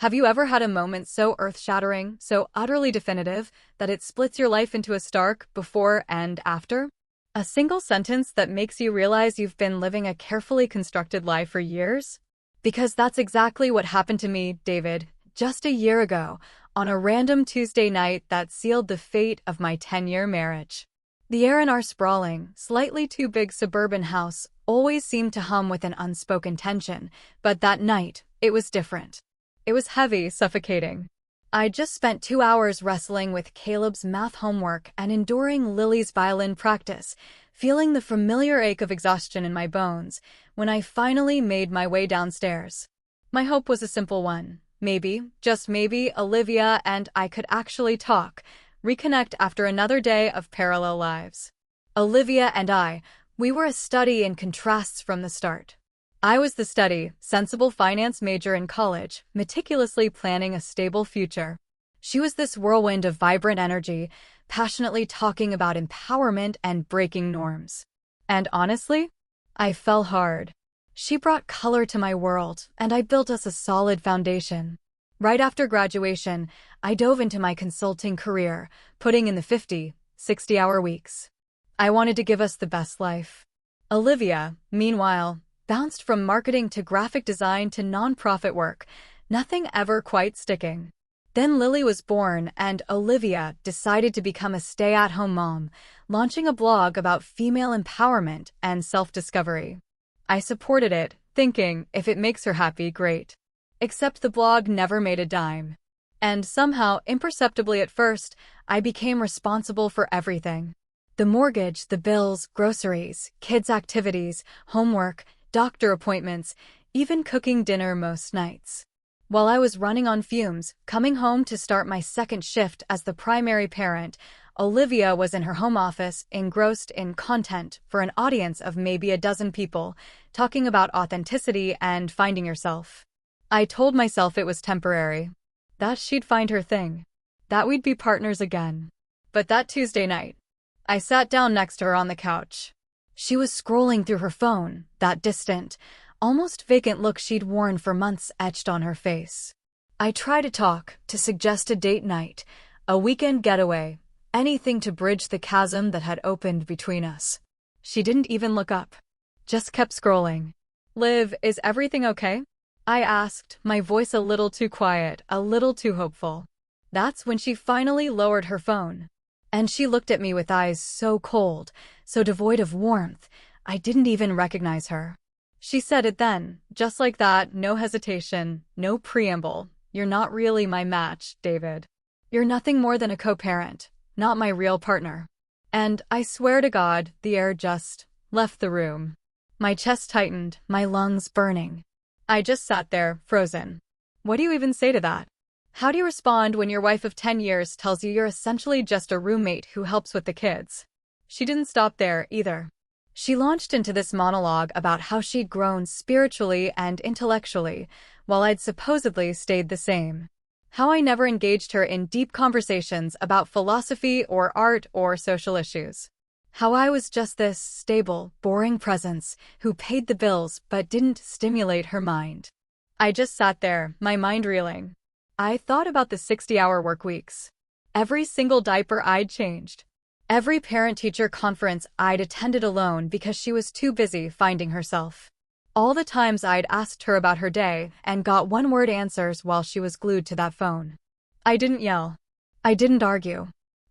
Have you ever had a moment so earth-shattering, so utterly definitive, that it splits your life into a stark before and after? A single sentence that makes you realize you've been living a carefully constructed life for years? Because that's exactly what happened to me, David, just a year ago, on a random Tuesday night that sealed the fate of my 10-year marriage. The air in our sprawling, slightly too big suburban house always seemed to hum with an unspoken tension, but that night, it was different. It was heavy, suffocating. I'd just spent 2 hours wrestling with Caleb's math homework and enduring Lily's violin practice, feeling the familiar ache of exhaustion in my bones, when I finally made my way downstairs. My hope was a simple one. Maybe, just maybe, Olivia and I could actually talk, reconnect after another day of parallel lives. Olivia and we were a study in contrasts from the start. I was the steady, sensible finance major in college, meticulously planning a stable future. She was this whirlwind of vibrant energy, passionately talking about empowerment and breaking norms. And honestly, I fell hard. She brought color to my world, and I built us a solid foundation. Right after graduation, I dove into my consulting career, putting in the 50, 60-hour weeks. I wanted to give us the best life. Olivia, meanwhile, bounced from marketing to graphic design to nonprofit work, nothing ever quite sticking. Then Lily was born, and Olivia decided to become a stay-at-home mom, launching a blog about female empowerment and self-discovery. I supported it, thinking, if it makes her happy, great. Except the blog never made a dime. And somehow, imperceptibly at first, I became responsible for everything. The mortgage, the bills, groceries, kids' activities, homework, doctor appointments, even cooking dinner most nights. While I was running on fumes, coming home to start my second shift as the primary parent, Olivia was in her home office, engrossed in content for an audience of maybe a dozen people, talking about authenticity and finding yourself. I told myself it was temporary, that she'd find her thing, that we'd be partners again. But that Tuesday night, I sat down next to her on the couch. She was scrolling through her phone, that distant, almost vacant look she'd worn for months etched on her face. I tried to talk, to suggest a date night, a weekend getaway, anything to bridge the chasm that had opened between us. She didn't even look up, just kept scrolling. "Liv, is everything okay?" I asked, my voice a little too quiet, a little too hopeful. That's when she finally lowered her phone. And she looked at me with eyes so cold, so devoid of warmth, I didn't even recognize her. She said it then, just like that, no hesitation, no preamble. "You're not really my match, David. You're nothing more than a co-parent, not my real partner." And I swear to God, the air just left the room. My chest tightened, my lungs burning. I just sat there, frozen. What do you even say to that? How do you respond when your wife of 10 years tells you you're essentially just a roommate who helps with the kids? She didn't stop there, either. She launched into this monologue about how she'd grown spiritually and intellectually, while I'd supposedly stayed the same. How I never engaged her in deep conversations about philosophy or art or social issues. How I was just this stable, boring presence who paid the bills but didn't stimulate her mind. I just sat there, my mind reeling. I thought about the 60-hour work weeks. Every single diaper I'd changed. Every parent-teacher conference I'd attended alone because she was too busy finding herself. All the times I'd asked her about her day and got one-word answers while she was glued to that phone. I didn't yell. I didn't argue.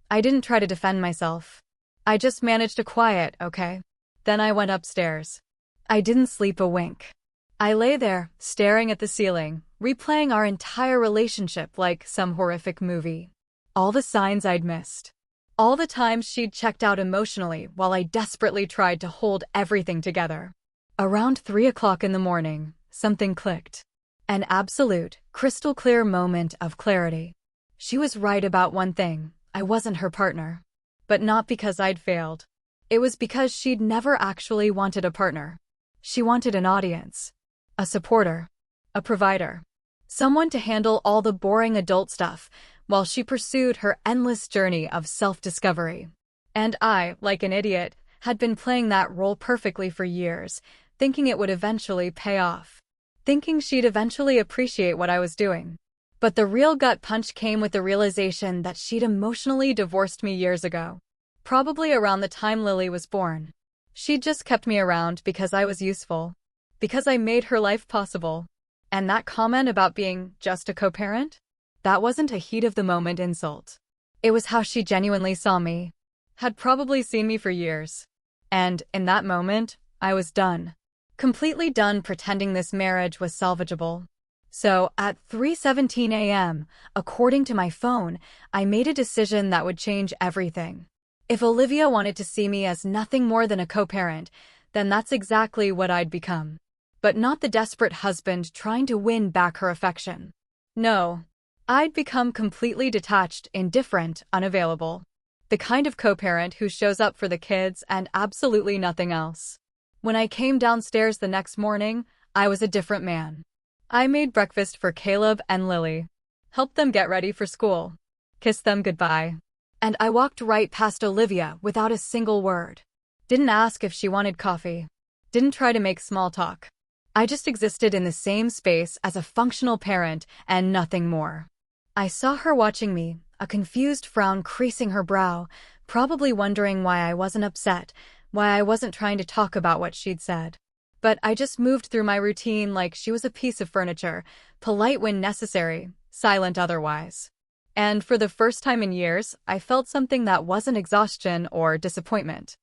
I didn't try to defend myself. I just managed to quiet, okay? Then I went upstairs. I didn't sleep a wink. I lay there, staring at the ceiling, replaying our entire relationship like some horrific movie. All the signs I'd missed. All the times she'd checked out emotionally while I desperately tried to hold everything together. Around 3 o'clock in the morning, something clicked. An absolute, crystal clear moment of clarity. She was right about one thing. I wasn't her partner. But not because I'd failed. It was because she'd never actually wanted a partner. She wanted an audience. A supporter. A provider. Someone to handle all the boring adult stuff while she pursued her endless journey of self-discovery. And I, like an idiot, had been playing that role perfectly for years, thinking it would eventually pay off. Thinking she'd eventually appreciate what I was doing. But the real gut punch came with the realization that she'd emotionally divorced me years ago. Probably around the time Lily was born. She'd just kept me around because I was useful. Because I made her life possible. And that comment about being just a co-parent? That wasn't a heat-of-the-moment insult. It was how she genuinely saw me. Had probably seen me for years. And, in that moment, I was done. Completely done pretending this marriage was salvageable. So, at 3:17 a.m., according to my phone, I made a decision that would change everything. If Olivia wanted to see me as nothing more than a co-parent, then that's exactly what I'd become. But not the desperate husband trying to win back her affection. No. I'd become completely detached, indifferent, unavailable. The kind of co-parent who shows up for the kids and absolutely nothing else. When I came downstairs the next morning, I was a different man. I made breakfast for Caleb and Lily. Helped them get ready for school. Kissed them goodbye. And I walked right past Olivia without a single word. Didn't ask if she wanted coffee. Didn't try to make small talk. I just existed in the same space as a functional parent and nothing more. I saw her watching me, a confused frown creasing her brow, probably wondering why I wasn't upset, why I wasn't trying to talk about what she'd said. But I just moved through my routine like she was a piece of furniture, polite when necessary, silent otherwise. And for the first time in years, I felt something that wasn't exhaustion or disappointment.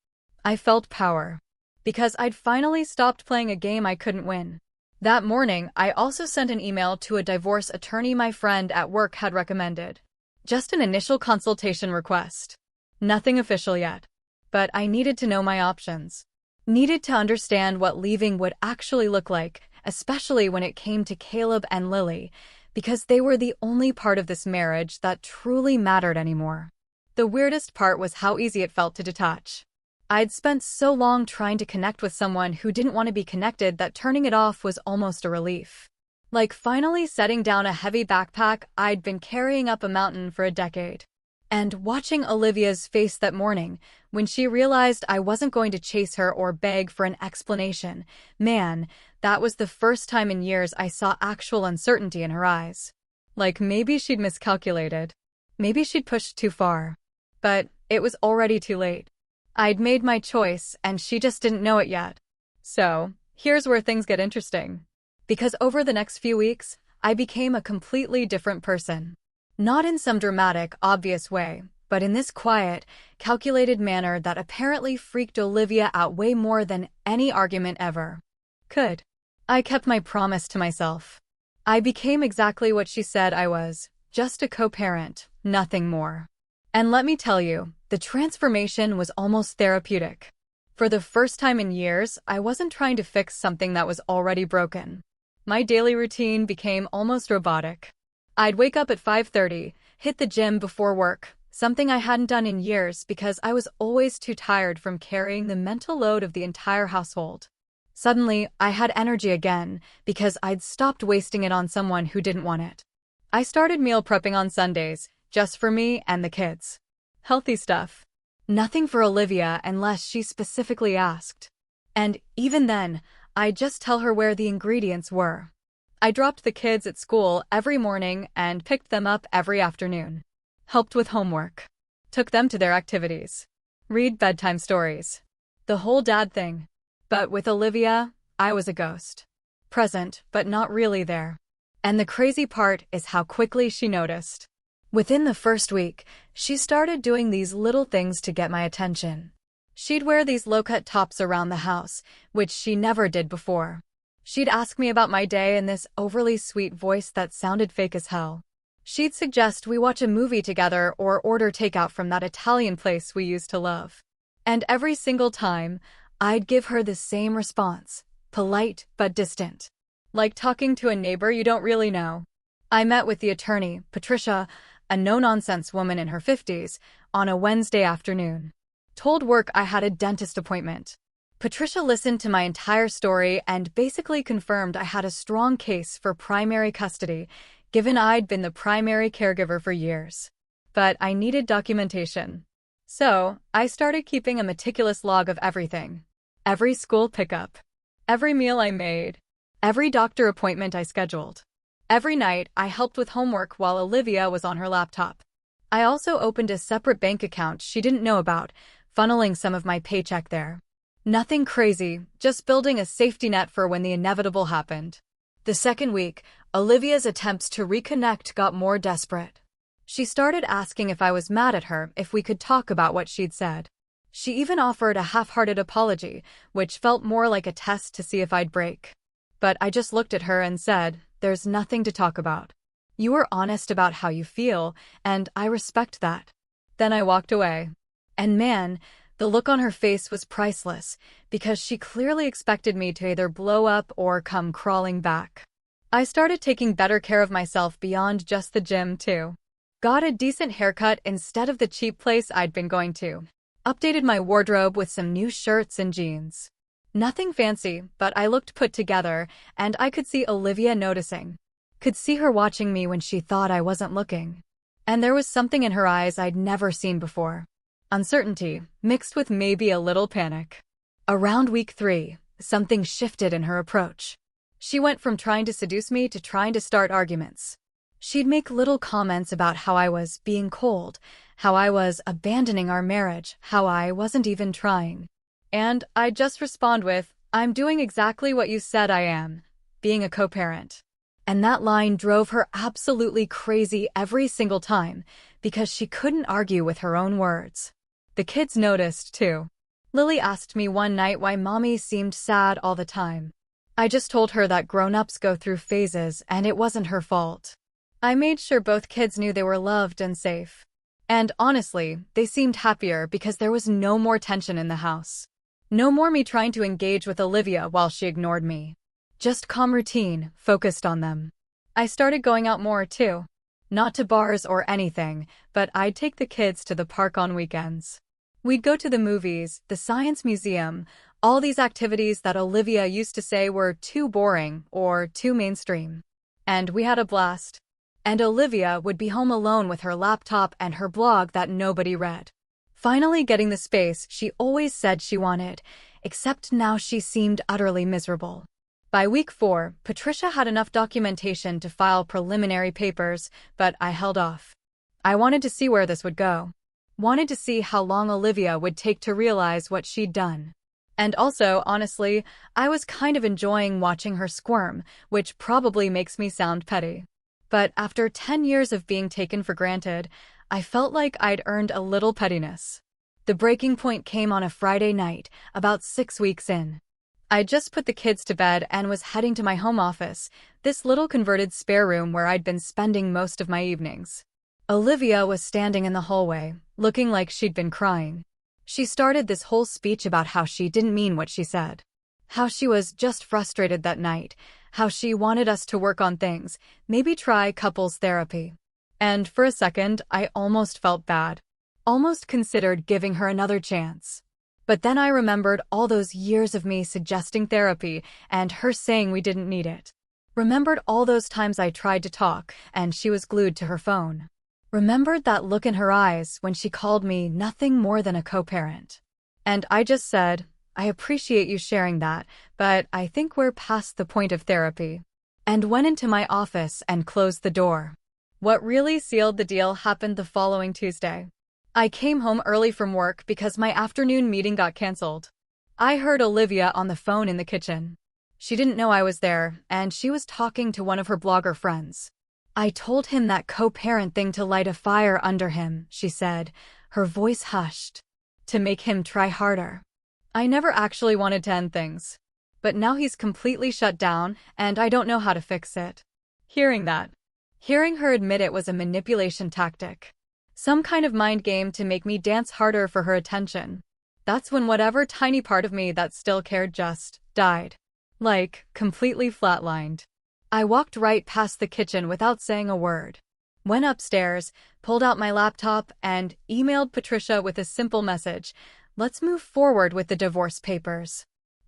I felt power. Because I'd finally stopped playing a game I couldn't win. That morning, I also sent an email to a divorce attorney my friend at work had recommended. Just an initial consultation request. Nothing official yet. But I needed to know my options. Needed to understand what leaving would actually look like, especially when it came to Caleb and Lily, because they were the only part of this marriage that truly mattered anymore. The weirdest part was how easy it felt to detach. I'd spent so long trying to connect with someone who didn't want to be connected that turning it off was almost a relief. Like finally setting down a heavy backpack I'd been carrying up a mountain for a decade. And watching Olivia's face that morning, when she realized I wasn't going to chase her or beg for an explanation, man, that was the first time in years I saw actual uncertainty in her eyes. Like maybe she'd miscalculated. Maybe she'd pushed too far. But it was already too late. I'd made my choice, and she just didn't know it yet. So, here's where things get interesting. Because over the next few weeks, I became a completely different person. Not in some dramatic, obvious way, but in this quiet, calculated manner that apparently freaked Olivia out way more than any argument ever could. I kept my promise to myself. I became exactly what she said I was, just a co-parent, nothing more. And let me tell you, the transformation was almost therapeutic. For the first time in years, I wasn't trying to fix something that was already broken. My daily routine became almost robotic. I'd wake up at 5:30, hit the gym before work, something I hadn't done in years because I was always too tired from carrying the mental load of the entire household. Suddenly, I had energy again because I'd stopped wasting it on someone who didn't want it. I started meal prepping on Sundays, just for me and the kids. Healthy stuff. Nothing for Olivia unless she specifically asked. And even then, I'd just tell her where the ingredients were. I dropped the kids at school every morning and picked them up every afternoon. Helped with homework. Took them to their activities. Read bedtime stories. The whole dad thing. But with Olivia, I was a ghost. Present, but not really there. And the crazy part is how quickly she noticed. Within the first week, she started doing these little things to get my attention. She'd wear these low-cut tops around the house, which she never did before. She'd ask me about my day in this overly sweet voice that sounded fake as hell. She'd suggest we watch a movie together or order takeout from that Italian place we used to love. And every single time, I'd give her the same response, polite but distant. Like talking to a neighbor you don't really know. I met with the attorney, Patricia, a no-nonsense woman in her 50s, on a Wednesday afternoon. Told work I had a dentist appointment. Patricia listened to my entire story and basically confirmed I had a strong case for primary custody, given I'd been the primary caregiver for years. But I needed documentation. So, I started keeping a meticulous log of everything. Every school pickup. Every meal I made. Every doctor appointment I scheduled. Every night, I helped with homework while Olivia was on her laptop. I also opened a separate bank account she didn't know about, funneling some of my paycheck there. Nothing crazy, just building a safety net for when the inevitable happened. The second week, Olivia's attempts to reconnect got more desperate. She started asking if I was mad at her, if we could talk about what she'd said. She even offered a half-hearted apology, which felt more like a test to see if I'd break. But I just looked at her and said, "There's nothing to talk about. You were honest about how you feel, and I respect that." Then I walked away. And man, the look on her face was priceless, because she clearly expected me to either blow up or come crawling back. I started taking better care of myself beyond just the gym, too. Got a decent haircut instead of the cheap place I'd been going to. Updated my wardrobe with some new shirts and jeans. Nothing fancy, but I looked put together, and I could see Olivia noticing. Could see her watching me when she thought I wasn't looking. And there was something in her eyes I'd never seen before. Uncertainty, mixed with maybe a little panic. Around week 3, something shifted in her approach. She went from trying to seduce me to trying to start arguments. She'd make little comments about how I was being cold, how I was abandoning our marriage, how I wasn't even trying. And I'd just respond with, "I'm doing exactly what you said I am, being a co-parent." And that line drove her absolutely crazy every single time, because she couldn't argue with her own words. The kids noticed, too. Lily asked me one night why Mommy seemed sad all the time. I just told her that grown-ups go through phases and it wasn't her fault. I made sure both kids knew they were loved and safe. And honestly, they seemed happier because there was no more tension in the house. No more me trying to engage with Olivia while she ignored me. Just calm routine, focused on them. I started going out more, too. Not to bars or anything, but I'd take the kids to the park on weekends. We'd go to the movies, the science museum, all these activities that Olivia used to say were too boring or too mainstream. And we had a blast. And Olivia would be home alone with her laptop and her blog that nobody read. Finally getting the space she always said she wanted, except now she seemed utterly miserable. By week 4, Patricia had enough documentation to file preliminary papers, but I held off. I wanted to see where this would go. Wanted to see how long Olivia would take to realize what she'd done. And also, honestly, I was kind of enjoying watching her squirm, which probably makes me sound petty. But after 10 years of being taken for granted, I felt like I'd earned a little pettiness. The breaking point came on a Friday night, about 6 weeks in. I'd just put the kids to bed and was heading to my home office, this little converted spare room where I'd been spending most of my evenings. Olivia was standing in the hallway, looking like she'd been crying. She started this whole speech about how she didn't mean what she said. How she was just frustrated that night, how she wanted us to work on things, maybe try couples therapy. And for a second, I almost felt bad. Almost considered giving her another chance. But then I remembered all those years of me suggesting therapy and her saying we didn't need it. Remembered all those times I tried to talk and she was glued to her phone. Remembered that look in her eyes when she called me nothing more than a co-parent. And I just said, "I appreciate you sharing that, but I think we're past the point of therapy." And went into my office and closed the door. What really sealed the deal happened the following Tuesday. I came home early from work because my afternoon meeting got canceled. I heard Olivia on the phone in the kitchen. She didn't know I was there, and she was talking to one of her blogger friends. "I told him that co-parent thing to light a fire under him," she said, her voice hushed. "To make him try harder." I never actually wanted to end things. But now he's completely shut down, and I don't know how to fix it. Hearing her admit it was a manipulation tactic. Some kind of mind game to make me dance harder for her attention. That's when whatever tiny part of me that still cared just died. Like, completely flatlined. I walked right past the kitchen without saying a word. Went upstairs, pulled out my laptop, and emailed Patricia with a simple message. "Let's move forward with the divorce papers.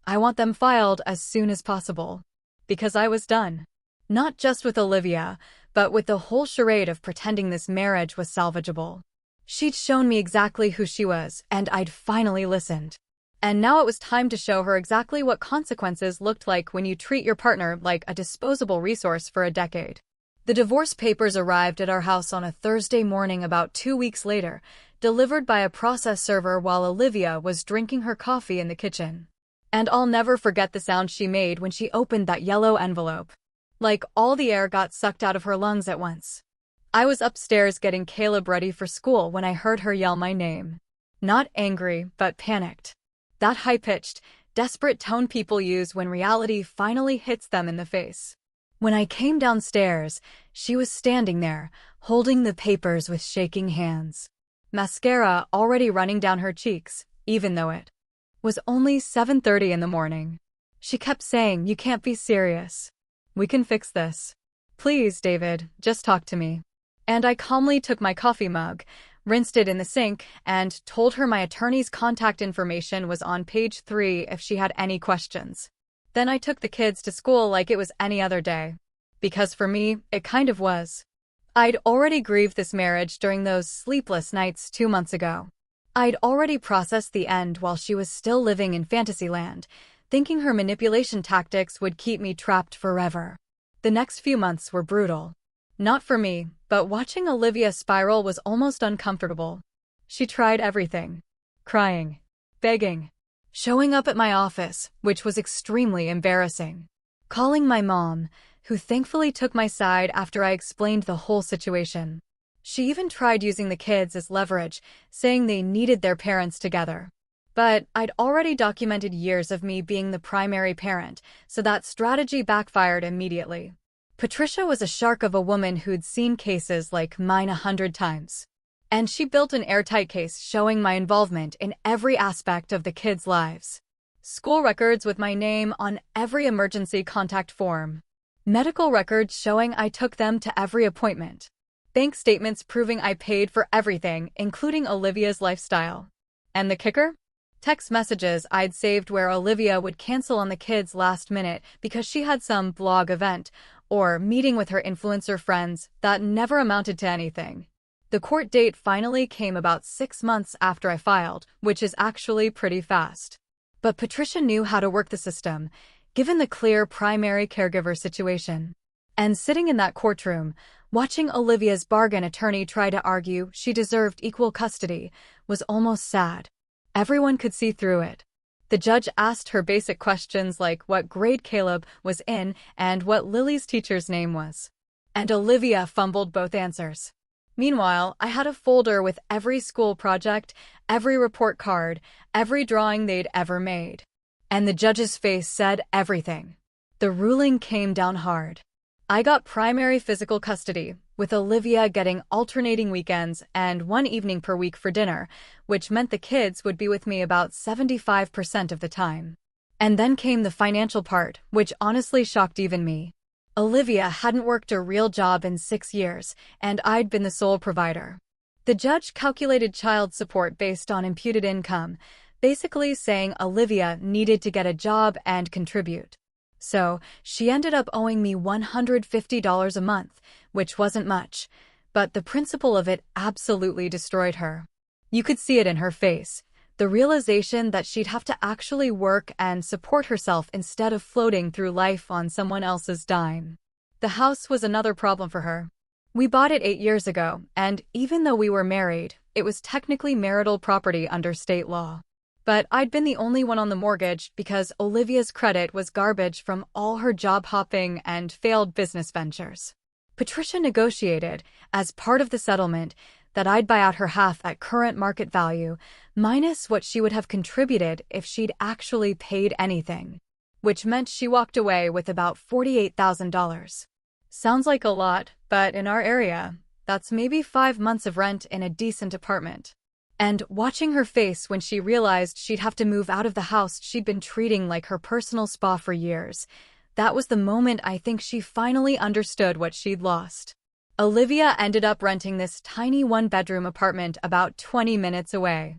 I want them filed as soon as possible." Because I was done. Not just with Olivia, but with the whole charade of pretending this marriage was salvageable. She'd shown me exactly who she was, and I'd finally listened. And now it was time to show her exactly what consequences looked like when you treat your partner like a disposable resource for a decade. The divorce papers arrived at our house on a Thursday morning about 2 weeks later, delivered by a process server while Olivia was drinking her coffee in the kitchen. And I'll never forget the sound she made when she opened that yellow envelope. Like all the air got sucked out of her lungs at once. I was upstairs getting Caleb ready for school when I heard her yell my name. Not angry, but panicked. That high-pitched, desperate tone people use when reality finally hits them in the face. When I came downstairs, she was standing there, holding the papers with shaking hands. Mascara already running down her cheeks, even though it was only 7:30 in the morning. She kept saying, "You can't be serious. We can fix this. Please, David, just talk to me." And I calmly took my coffee mug, rinsed it in the sink, and told her my attorney's contact information was on page 3 if she had any questions. Then I took the kids to school like it was any other day. Because for me, it kind of was. I'd already grieved this marriage during those sleepless nights 2 months ago. I'd already processed the end while she was still living in Fantasyland, thinking her manipulation tactics would keep me trapped forever. The next few months were brutal. Not for me, but watching Olivia spiral was almost uncomfortable. She tried everything. Crying. Begging. Showing up at my office, which was extremely embarrassing. Calling my mom, who thankfully took my side after I explained the whole situation. She even tried using the kids as leverage, saying they needed their parents together. But I'd already documented years of me being the primary parent, so that strategy backfired immediately. Patricia was a shark of a woman who'd seen cases like mine 100 times. And she built an airtight case showing my involvement in every aspect of the kids' lives. School records with my name on every emergency contact form. Medical records showing I took them to every appointment. Bank statements proving I paid for everything, including Olivia's lifestyle. And the kicker? Text messages I'd saved where Olivia would cancel on the kids last minute because she had some blog event or meeting with her influencer friends that never amounted to anything. The court date finally came about 6 months after I filed, which is actually pretty fast. But Patricia knew how to work the system, given the clear primary caregiver situation. And sitting in that courtroom, watching Olivia's bargain attorney try to argue she deserved equal custody was almost sad. Everyone could see through it. The judge asked her basic questions like what grade Caleb was in and what Lily's teacher's name was. And Olivia fumbled both answers. Meanwhile, I had a folder with every school project, every report card, every drawing they'd ever made. And the judge's face said everything. The ruling came down hard. I got primary physical custody, with Olivia getting alternating weekends and 1 evening per week for dinner, which meant the kids would be with me about 75% of the time. And then came the financial part, which honestly shocked even me. Olivia hadn't worked a real job in 6 years, and I'd been the sole provider. The judge calculated child support based on imputed income, basically saying Olivia needed to get a job and contribute. So, she ended up owing me $150 a month, which wasn't much, but the principle of it absolutely destroyed her. You could see it in her face, the realization that she'd have to actually work and support herself instead of floating through life on someone else's dime. The house was another problem for her. We bought it 8 years ago, and even though we were married, it was technically marital property under state law. But I'd been the only one on the mortgage because Olivia's credit was garbage from all her job hopping and failed business ventures. Patricia negotiated, as part of the settlement, that I'd buy out her half at current market value, minus what she would have contributed if she'd actually paid anything, which meant she walked away with about $48,000. Sounds like a lot, but in our area, that's maybe 5 months of rent in a decent apartment. And watching her face when she realized she'd have to move out of the house she'd been treating like her personal spa for years, that was the moment I think she finally understood what she'd lost. Olivia ended up renting this tiny 1-bedroom apartment about 20 minutes away.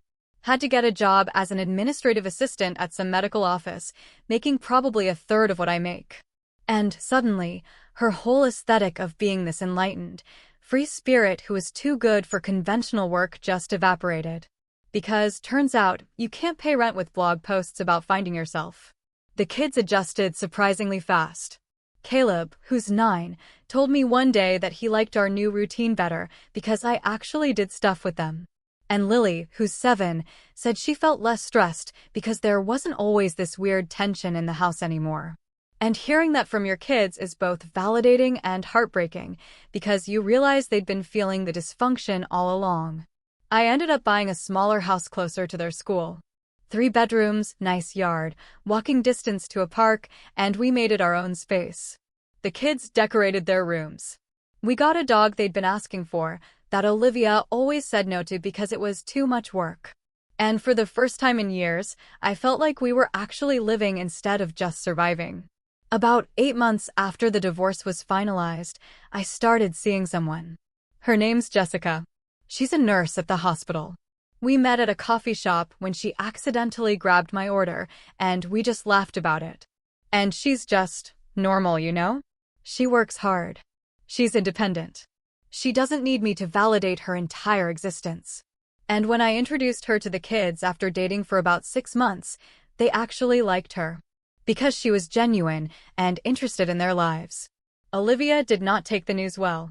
Had to get a job as an administrative assistant at some medical office, making probably a third of what I make. And suddenly, her whole aesthetic of being this enlightened, free spirit who was too good for conventional work just evaporated. Because, turns out, you can't pay rent with blog posts about finding yourself. The kids adjusted surprisingly fast. Caleb, who's 9, told me one day that he liked our new routine better because I actually did stuff with them. And Lily, who's 7, said she felt less stressed because there wasn't always this weird tension in the house anymore. And hearing that from your kids is both validating and heartbreaking because you realize they'd been feeling the dysfunction all along. I ended up buying a smaller house closer to their school. 3 bedrooms, nice yard, walking distance to a park, and we made it our own space. The kids decorated their rooms. We got a dog they'd been asking for, that Olivia always said no to because it was too much work. And for the first time in years, I felt like we were actually living instead of just surviving. About 8 months after the divorce was finalized, I started seeing someone. Her name's Jessica. She's a nurse at the hospital. We met at a coffee shop when she accidentally grabbed my order, and we just laughed about it. And she's just normal, you know? She works hard. She's independent. She doesn't need me to validate her entire existence. And when I introduced her to the kids after dating for about 6 months, they actually liked her. Because she was genuine and interested in their lives. Olivia did not take the news well.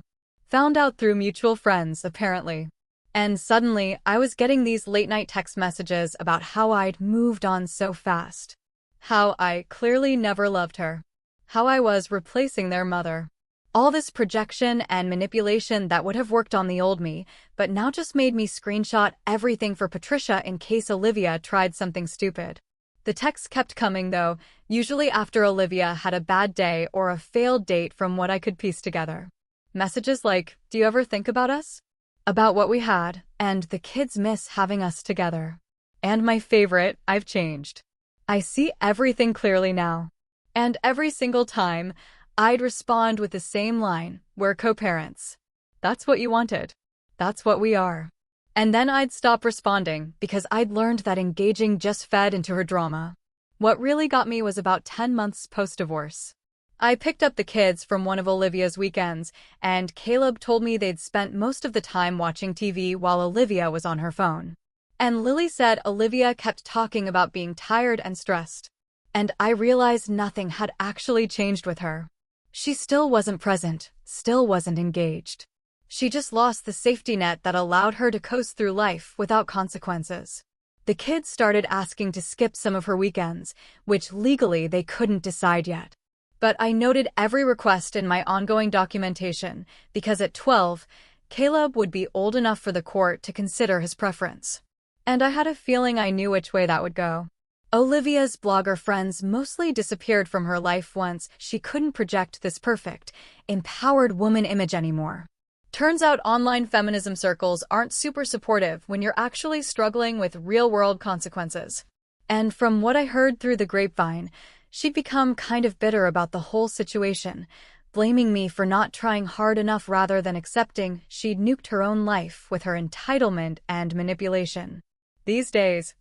Found out through mutual friends, apparently. And suddenly, I was getting these late-night text messages about how I'd moved on so fast. How I clearly never loved her. How I was replacing their mother. All this projection and manipulation that would have worked on the old me, but now just made me screenshot everything for Patricia in case Olivia tried something stupid. The texts kept coming, though, usually after Olivia had a bad day or a failed date from what I could piece together. Messages like, "Do you ever think about us?" About what we had, and "the kids miss having us together." And my favorite, "I've changed. I see everything clearly now." And every single time, I'd respond with the same line, "We're co-parents. That's what you wanted. That's what we are." And then I'd stop responding because I'd learned that engaging just fed into her drama. What really got me was about 10 months post-divorce. I picked up the kids from one of Olivia's weekends, and Caleb told me they'd spent most of the time watching TV while Olivia was on her phone. And Lily said Olivia kept talking about being tired and stressed. And I realized nothing had actually changed with her. She still wasn't present, still wasn't engaged. She just lost the safety net that allowed her to coast through life without consequences. The kids started asking to skip some of her weekends, which legally they couldn't decide yet. But I noted every request in my ongoing documentation because at 12, Caleb would be old enough for the court to consider his preference. And I had a feeling I knew which way that would go. Olivia's blogger friends mostly disappeared from her life once she couldn't project this perfect, empowered woman image anymore. Turns out online feminism circles aren't super supportive when you're actually struggling with real-world consequences. And from what I heard through the grapevine, she'd become kind of bitter about the whole situation, blaming me for not trying hard enough rather than accepting she'd nuked her own life with her entitlement and manipulation. These days,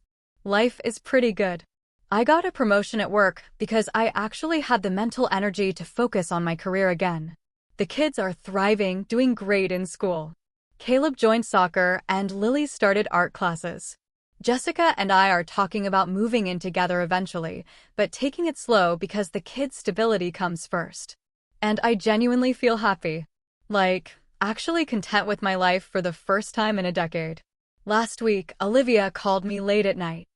life is pretty good. I got a promotion at work because I actually had the mental energy to focus on my career again. The kids are thriving, doing great in school. Caleb joined soccer and Lily started art classes. Jessica and I are talking about moving in together eventually, but taking it slow because the kids' stability comes first. And I genuinely feel happy. Like, actually content with my life for the first time in a decade. Last week, Olivia called me late at night.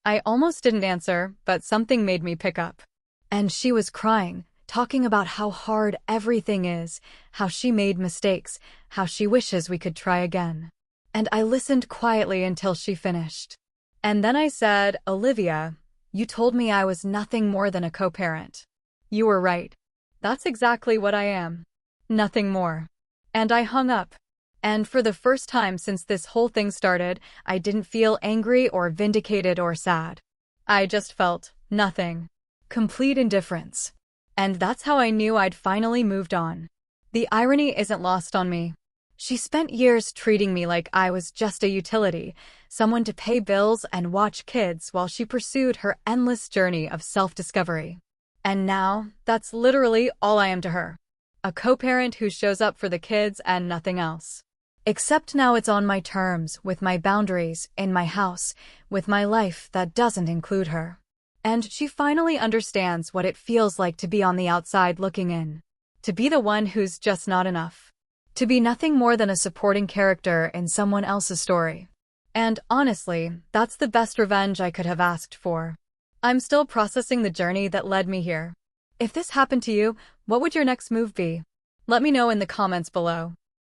I almost didn't answer, but something made me pick up. And she was crying, talking about how hard everything is, how she made mistakes, how she wishes we could try again. And I listened quietly until she finished. And then I said, "Olivia, you told me I was nothing more than a co-parent. You were right. That's exactly what I am. Nothing more." And I hung up. And for the first time since this whole thing started, I didn't feel angry or vindicated or sad. I just felt nothing. Complete indifference. And that's how I knew I'd finally moved on. The irony isn't lost on me. She spent years treating me like I was just a utility, someone to pay bills and watch kids while she pursued her endless journey of self-discovery. And now, that's literally all I am to her. A co-parent who shows up for the kids and nothing else. Except now it's on my terms, with my boundaries, in my house, with my life that doesn't include her. And she finally understands what it feels like to be on the outside looking in. To be the one who's just not enough. To be nothing more than a supporting character in someone else's story. And honestly, that's the best revenge I could have asked for. I'm still processing the journey that led me here. If this happened to you, what would your next move be? Let me know in the comments below.